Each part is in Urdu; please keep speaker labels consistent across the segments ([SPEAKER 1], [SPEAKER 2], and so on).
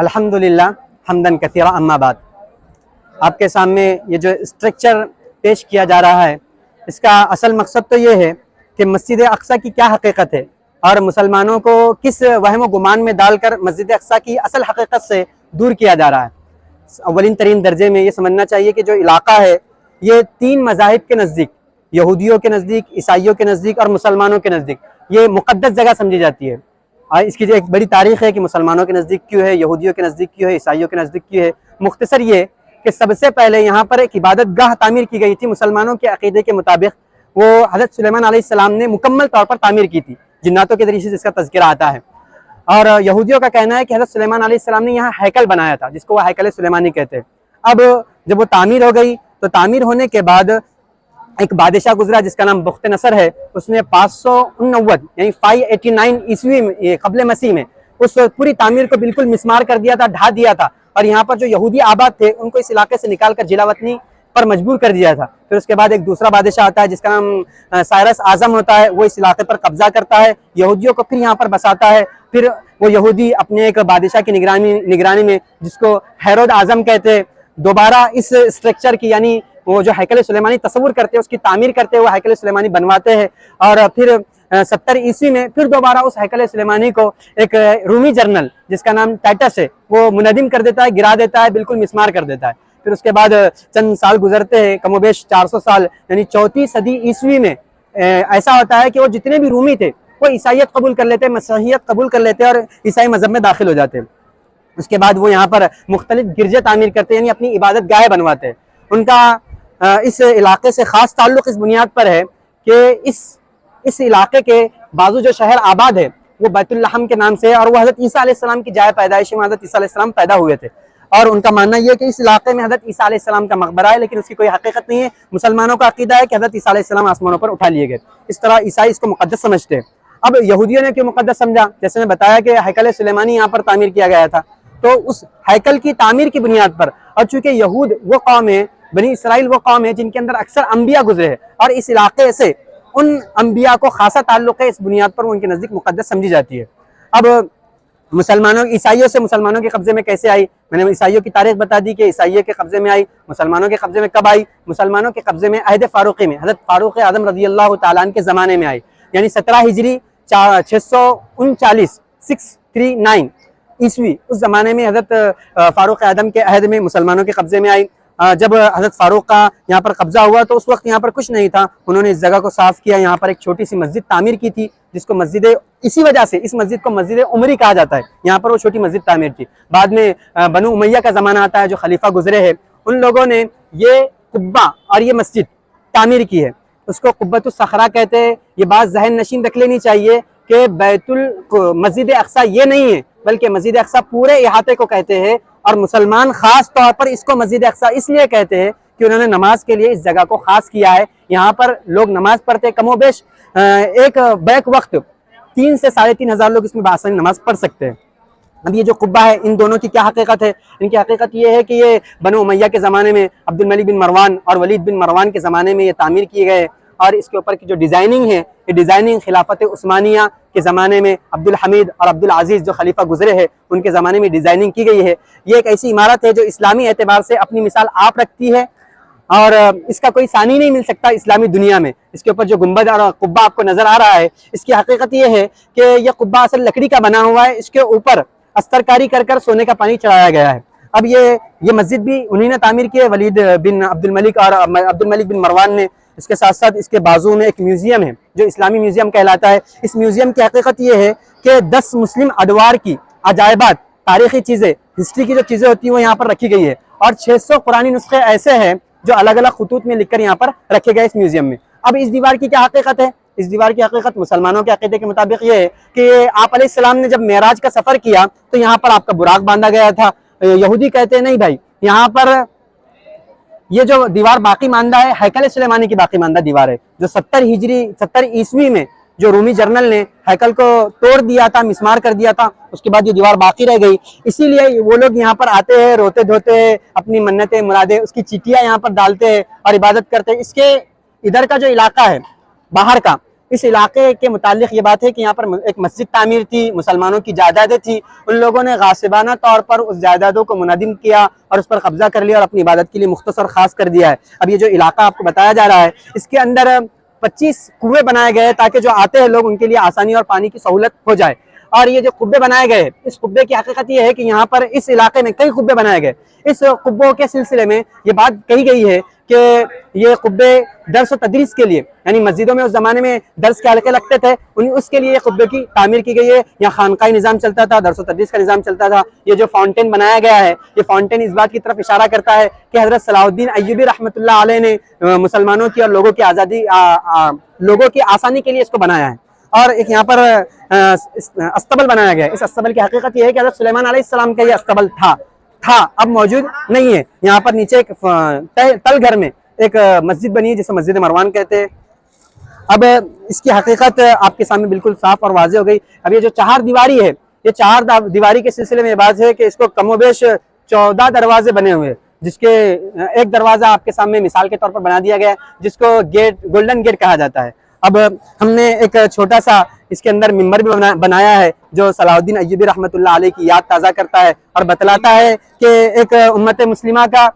[SPEAKER 1] الحمدللہ حمدن کثیرا اما بعد. آپ کے سامنے یہ جو اسٹرکچر پیش کیا جا رہا ہے اس کا اصل مقصد تو یہ ہے کہ مسجد اقصیٰ کی کیا حقیقت ہے اور مسلمانوں کو کس وہم و گمان میں ڈال کر مسجد اقصیٰ کی اصل حقیقت سے دور کیا جا رہا ہے. اولین ترین درجے میں یہ سمجھنا چاہیے کہ جو علاقہ ہے یہ تین مذاہب کے نزدیک، یہودیوں کے نزدیک، عیسائیوں کے نزدیک اور مسلمانوں کے نزدیک یہ مقدس جگہ سمجھی جاتی ہے. اور اس کی جو ایک بڑی تاریخ ہے کہ مسلمانوں کے نزدیک کیوں ہے، یہودیوں کے نزدیک کیوں ہے، عیسائیوں کے نزدیک کیوں ہے. مختصر یہ کہ سب سے پہلے یہاں پر ایک عبادت گاہ تعمیر کی گئی تھی. مسلمانوں کے عقیدے کے مطابق وہ حضرت سلیمان علیہ السلام نے مکمل طور پر تعمیر کی تھی، جناتوں کے ذریعے سے جس کا تذکرہ آتا ہے. اور یہودیوں کا کہنا ہے کہ حضرت سلیمان علیہ السلام نے یہاں ہیکل بنایا تھا جس کو وہ ہیکل سلیمانی کہتے ہیں. اب جب وہ تعمیر ہو گئی تو تعمیر ہونے کے بعد ایک بادشاہ گزرا جس کا نام بخت نصر ہے. اس نے 589 یعنی 589 عیسوی میں قبل مسیح میں اس پوری تعمیر کو بالکل مسمار کر دیا تھا، ڈھا دیا تھا. اور یہاں پر جو یہودی آباد تھے ان کو اس علاقے سے نکال کر جلا وطنی پر مجبور کر دیا تھا. پھر اس کے بعد ایک دوسرا بادشاہ آتا ہے جس کا نام سائرس اعظم ہوتا ہے. وہ اس علاقے پر قبضہ کرتا ہے، یہودیوں کو پھر یہاں پر بساتا ہے. پھر وہ یہودی اپنے ایک بادشاہ کی نگرانی میں جس کو ہیرود اعظم کہتے ہیں دوبارہ اس اسٹرکچر کی یعنی وہ جو ہیکل سلیمانی تصور کرتے ہیں اس کی تعمیر کرتے ہیں، وہ ہیکل سلیمانی بنواتے ہیں. اور پھر 70 عیسوی میں پھر دوبارہ اس ہیکل سلیمانی کو ایک رومی جنرل جس کا نام ٹائٹس ہے وہ منہدم کر دیتا ہے، گرا دیتا ہے، بالکل مسمار کر دیتا ہے. پھر اس کے بعد چند سال گزرتے ہیں، کم و بیش 400 سال یعنی 4 صدی عیسوی میں ایسا ہوتا ہے کہ وہ جتنے بھی رومی تھے وہ عیسائیت قبول کر لیتے، مسیحیت قبول کر لیتے اور عیسائی مذہب میں داخل ہو جاتے. اس کے بعد وہ یہاں پر مختلف گرجے تعمیر کرتے یعنی اپنی عبادت گاہیں بنواتے. ان کا اس علاقے سے خاص تعلق اس بنیاد پر ہے کہ اس علاقے کے بازو جو شہر آباد ہے وہ بیت اللحم کے نام سے ہے اور وہ حضرت عیسیٰ علیہ السلام کی جائے پیدائش میں حضرت عیسیٰ علیہ السلام پیدا ہوئے تھے. اور ان کا ماننا یہ ہے کہ اس علاقے میں حضرت عیسیٰ علیہ السلام کا مقبرہ ہے، لیکن اس کی کوئی حقیقت نہیں ہے. مسلمانوں کا عقیدہ ہے کہ حضرت عیسیٰ علیہ السلام آسمانوں پر اٹھا لیے گئے. اس طرح عیسائی اس کو مقدس سمجھتے ہیں. اب یہودیوں نے کیوں مقدس سمجھا؟ جیسے میں بتایا کہ ہیکل سلیمانی یہاں پر تعمیر کیا گیا تھا، تو اس ہیکل کی تعمیر کی بنیاد پر اور چونکہ یہود وہ قوم ہے، بنی اسرائیل وہ قوم ہے جن کے اندر اکثر انبیاء گزرے ہیں اور اس علاقے سے ان انبیاء کو خاصا تعلق ہے، اس بنیاد پر وہ ان کے نزدیک مقدس سمجھی جاتی ہے. اب عیسائیوں سے مسلمانوں کے قبضے میں کیسے آئی؟ میں نے عیسائیوں کی تاریخ بتا دی کہ عیسائیوں کے قبضے میں آئی. مسلمانوں کے قبضے میں کب آئی؟ مسلمانوں کے قبضے میں عہد فاروقی میں حضرت فاروق اعظم رضی اللہ تعالیٰ عنہ کے زمانے میں آئی. یعنی 17 ہجری 639 عیسوی اس زمانے میں حضرت فاروق اعظم کے عہد میں مسلمانوں کے قبضے میں آئی. جب حضرت فاروق کا یہاں پر قبضہ ہوا تو اس وقت یہاں پر کچھ نہیں تھا. انہوں نے اس جگہ کو صاف کیا، یہاں پر ایک چھوٹی سی مسجد تعمیر کی تھی جس کو اسی وجہ سے اس مسجد کو مسجد عمری کہا جاتا ہے. یہاں پر وہ چھوٹی مسجد تعمیر کی. بعد میں بنو امیہ کا زمانہ آتا ہے جو خلیفہ گزرے ہیں، ان لوگوں نے یہ قبہ اور یہ مسجد تعمیر کی ہے. اس کو قبۃ الصخرہ کہتے ہیں. یہ بات ذہن نشین رکھ لینی چاہیے کہ مسجد اقصیٰ یہ نہیں ہے بلکہ مسجد اقصیٰ پورے احاطے کو کہتے ہیں. اور مسلمان خاص طور پر اس کو مسجد اقصیٰ اس لیے کہتے ہیں کہ انہوں نے نماز کے لیے اس جگہ کو خاص کیا ہے. یہاں پر لوگ نماز پڑھتے، کم و بیش ایک بیک وقت 3 سے 3,500 لوگ اس میں بآسانی نماز پڑھ سکتے ہیں. اب یہ جو قبہ ہے ان دونوں کی کیا حقیقت ہے؟ ان کی حقیقت یہ ہے کہ یہ بنو امیہ کے زمانے میں عبد الملک بن مروان اور ولید بن مروان کے زمانے میں یہ تعمیر کیے گئے. اور اس کے اوپر کی جو ڈیزائننگ ہے یہ ڈیزائننگ خلافت عثمانیہ کے زمانے میں عبد الحمید اور عبد العزیز جو خلیفہ گزرے ہیں ان کے زمانے میں ڈیزائننگ کی گئی ہے. یہ ایک ایسی عمارت ہے جو اسلامی اعتبار سے اپنی مثال آپ رکھتی ہے اور اس کا کوئی ثانی نہیں مل سکتا اسلامی دنیا میں. اس کے اوپر جو گنبد اور قبہ آپ کو نظر آ رہا ہے اس کی حقیقت یہ ہے کہ یہ قبہ اصل لکڑی کا بنا ہوا ہے. اس کے اوپر استر کاری کر سونے کا پانی چڑھایا گیا ہے. اب یہ مسجد بھی انہی نے تعمیر کی ہے، ولید بن عبد الملک اور عبد الملک بن مروان نے. اس کے ساتھ ساتھ اس کے بازو میں ایک میوزیم ہے جو اسلامی میوزیم کہلاتا ہے. اس میوزیم کی حقیقت یہ ہے کہ 10 مسلم ادوار کی عجائبات، تاریخی چیزیں، ہسٹری کی جو چیزیں ہوتی ہیں وہ یہاں پر رکھی گئی ہے. اور 600 قرآنی نسخے ایسے ہیں جو الگ الگ خطوط میں لکھ کر یہاں پر رکھے گئے اس میوزیم میں. اب اس دیوار کی کیا حقیقت ہے؟ اس دیوار کی حقیقت مسلمانوں کے عقیدے کے مطابق یہ ہے کہ آپ علیہ السلام نے جب معراج کا سفر کیا تو یہاں پر آپ کا براق باندھا گیا تھا. یہودی کہتے ہیں نہیں بھائی، یہاں پر یہ جو دیوار باقی ماندہ ہے ہیکل سلیمانی کی باقی ماندہ دیوار ہے جو 70 عیسوی میں جو رومی جرنل نے ہیکل کو توڑ دیا تھا، مسمار کر دیا تھا. اس کے بعد یہ دیوار باقی رہ گئی. اسی لیے وہ لوگ یہاں پر آتے ہیں، روتے دھوتے اپنی منتیں مرادیں اس کی چیٹیاں یہاں پر ڈالتے ہیں اور عبادت کرتے ہیں. اس کے ادھر کا جو علاقہ ہے باہر کا اس علاقے کے متعلق یہ بات ہے کہ یہاں پر ایک مسجد تعمیر تھی، مسلمانوں کی جائیدادیں تھی، ان لوگوں نے غاصبانہ طور پر اس جائیدادوں کو منہدم کیا اور اس پر قبضہ کر لیا اور اپنی عبادت کے لیے مختصر خاص کر دیا ہے۔ اب یہ جو علاقہ آپ کو بتایا جا رہا ہے، اس کے اندر 25 کنویں بنائے گئے تاکہ جو آتے ہیں لوگ ان کے لیے آسانی اور پانی کی سہولت ہو جائے۔ اور یہ جو قبے بنائے گئے، اس قبے کی حقیقت یہ ہے کہ یہاں پر اس علاقے میں کئی قبے بنائے گئے۔ اس قبوں کے سلسلے میں یہ بات کہی گئی ہے کہ یہ قبے درس و تدریس کے لیے، یعنی مسجدوں میں اس زمانے میں درس کے حلقے لگتے تھے، اس کے لیے قبے کی تعمیر کی گئی ہے۔ یہاں خانقاہی نظام چلتا تھا، درس و تدریس کا نظام چلتا تھا۔ یہ جو فاؤنٹین بنایا گیا ہے، یہ فاؤنٹین اس بات کی طرف اشارہ کرتا ہے کہ حضرت صلاح الدین ایوبی رحمۃ اللہ علیہ نے مسلمانوں کی اور لوگوں کی آزادی، لوگوں کی آسانی کے لیے اس کو بنایا ہے۔ اور ایک یہاں پر استبل بنایا گیا ہے۔ اس استبل کی حقیقت یہ ہے کہ حضرت سلیمان علیہ السلام کا یہ استبل تھا، اب موجود نہیں ہے۔ یہاں پر نیچے ایک تل گھر میں ایک مسجد بنی ہے جسے مسجد مروان کہتے ہیں۔ اب اس کی حقیقت آپ کے سامنے بالکل صاف اور واضح ہو گئی۔ اب یہ جو چہار دیواری ہے، یہ چہار دیواری کے سلسلے میں یہ بات ہے کہ اس کو کم و بیش 14 دروازے بنے ہوئے، جس کے ایک دروازہ آپ کے سامنے مثال کے طور پر بنا دیا گیا ہے، جس کو گیٹ، گولڈن گیٹ کہا جاتا ہے۔ اب ہم نے ایک چھوٹا سا اس کے اندر ممبر بھی بنایا ہے جو صلاح الدین ایوبی رحمۃ اللہ علیہ کی یاد تازہ کرتا ہے اور بتلاتا ہے کہ ایک امت مسلمہ کا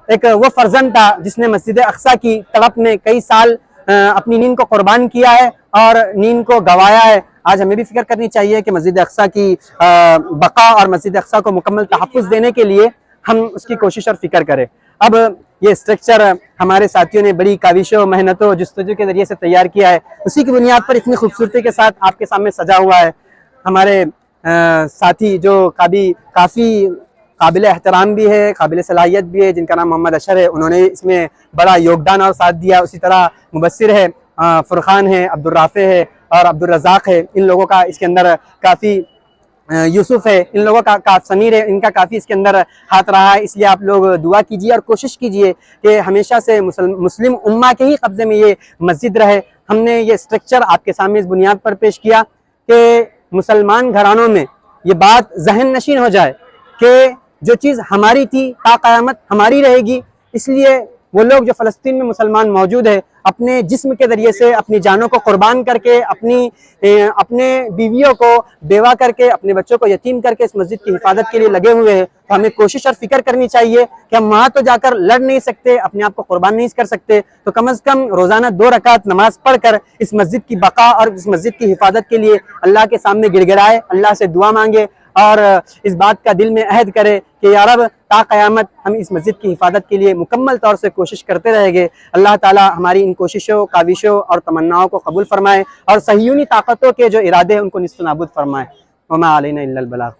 [SPEAKER 1] ایک وہ فرزند تھا جس نے مسجد اقصیٰ کی طرف میں کئی سال اپنی نیند کو قربان کیا ہے اور نیند کو گوایا ہے۔ آج ہمیں بھی فکر کرنی چاہیے کہ مسجد اقصیٰ کی بقا اور مسجد اقصیٰ کو مکمل تحفظ دینے کے لیے ہم اس کی کوشش اور فکر کریں۔ اب یہ اسٹرکچر ہمارے ساتھیوں نے بڑی کاوشوں، محنتوں، جستجو کے ذریعے سے تیار کیا ہے، اسی کی بنیاد پر اتنی خوبصورتی کے ساتھ آپ کے سامنے سجا ہوا ہے۔ ہمارے ساتھی جو کافی قابل احترام بھی ہے، قابل صلاحیت بھی ہے، جن کا نام محمد اشر ہے، انہوں نے اس میں بڑا یوگدان اور ساتھ دیا۔ اسی طرح مبصر ہے، فرقان ہے، عبدالرافع ہے اور عبدالرزاق ہے، ان لوگوں کا اس کے اندر کافی، یوسف ہے، ان لوگوں کا سمیر ہے، ان کا کافی اس کے اندر ہاتھ رہا ہے۔ اس لیے آپ لوگ دعا کیجیے اور کوشش کیجیے کہ ہمیشہ سے مسلم امہ کے ہی قبضے میں یہ مسجد رہے۔ ہم نے یہ اسٹرکچر آپ کے سامنے اس بنیاد پر پیش کیا کہ مسلمان گھرانوں میں یہ بات ذہن نشین ہو جائے کہ جو چیز ہماری تھی تا قیامت ہماری رہے گی۔ اس لیے وہ لوگ جو فلسطین میں مسلمان موجود ہیں، اپنے جسم کے ذریعے سے اپنی جانوں کو قربان کر کے، اپنے بیویوں کو بیوہ کر کے، اپنے بچوں کو یتیم کر کے اس مسجد کی حفاظت کے لیے لگے ہوئے ہیں، تو ہمیں کوشش اور فکر کرنی چاہیے کہ ہم وہاں تو جا کر لڑ نہیں سکتے، اپنے آپ کو قربان نہیں کر سکتے، تو کم از کم روزانہ 2 رکعت نماز پڑھ کر اس مسجد کی بقا اور اس مسجد کی حفاظت کے لیے اللہ کے سامنے گڑ گڑائے، اللہ سے دعا مانگے اور اس بات کا دل میں عہد کرے کہ یا رب تا قیامت ہم اس مسجد کی حفاظت کے لیے مکمل طور سے کوشش کرتے رہیں گے۔ اللہ تعالی ہماری ان کوششوں، کاوشوں اور تمناؤں کو قبول فرمائے اور صہیونی طاقتوں کے جو ارادے ہیں ان کو نیست و نابود فرمائے۔ وما علینا الا البلاغ۔